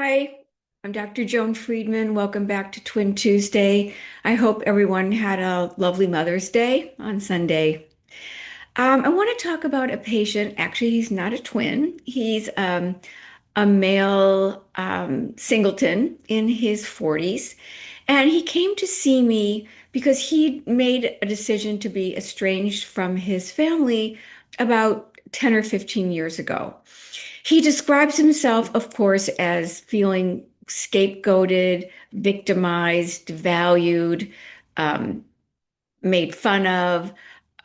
Hi, I'm Dr. Joan Friedman. Welcome back to Twin Tuesday. I hope everyone had a lovely Mother's Day on Sunday. I want to talk about a patient. Actually, he's not a twin. He's a male singleton in his 40s. And he came to see me because he made a decision to be estranged from his family about 10 or 15 years ago. He describes himself, of course, as feeling scapegoated, victimized, valued, um, made fun of.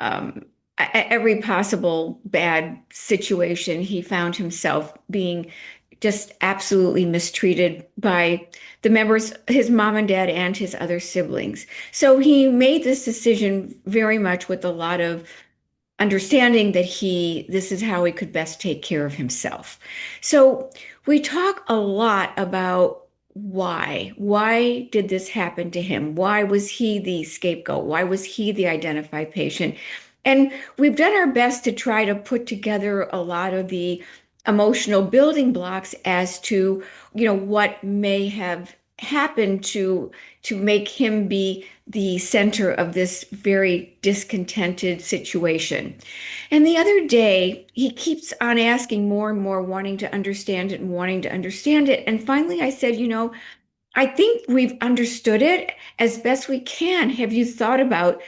Um, every possible bad situation, he found himself being just absolutely mistreated by the members, his mom and dad, and his other siblings. So he made this decision very much with a lot of understanding that this is how he could best take care of himself. So we talk a lot about why. Why did this happen to him? Why was he the scapegoat? Why was he the identified patient? And we've done our best to try to put together a lot of the emotional building blocks as to, what may have happened to make him be the center of this very discontented situation. And the other day, he keeps on asking more and more, wanting to understand it and wanting to understand it. And finally, I said, I think we've understood it as best we can. Have you thought about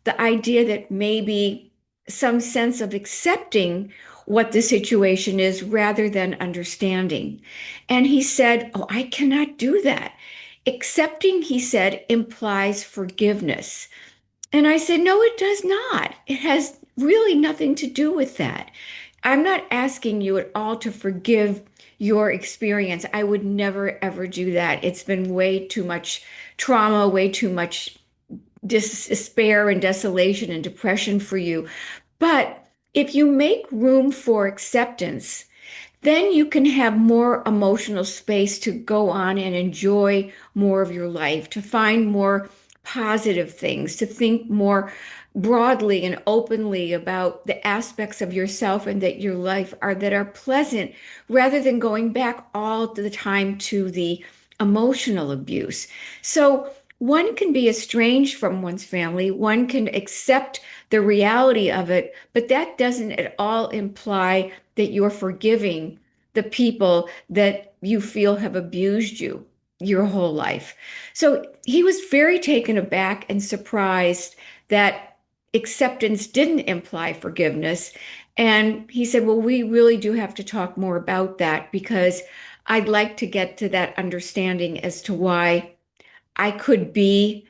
the idea that maybe some sense of accepting what the situation is rather than understanding? And he said, Oh, I cannot do that. Accepting, he said, implies forgiveness. And I said, No, it does not. It has really nothing to do with that. I'm not asking you at all to forgive your experience. I would never, ever do that. It's been way too much trauma, way too much despair and desolation and depression for you. But if you make room for acceptance, then you can have more emotional space to go on and enjoy more of your life, to find more positive things, to think more broadly and openly about the aspects of yourself and that your life are that are pleasant, rather than going back all the time to the emotional abuse. So one can be estranged from one's family, one can accept the reality of it, but that doesn't at all imply that you're forgiving the people that you feel have abused you your whole life. So he was very taken aback and surprised that acceptance didn't imply forgiveness. And he said, Well, we really do have to talk more about that because I'd like to get to that understanding as to why I could be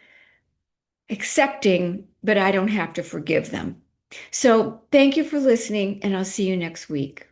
accepting, but I don't have to forgive them. So thank you for listening, and I'll see you next week.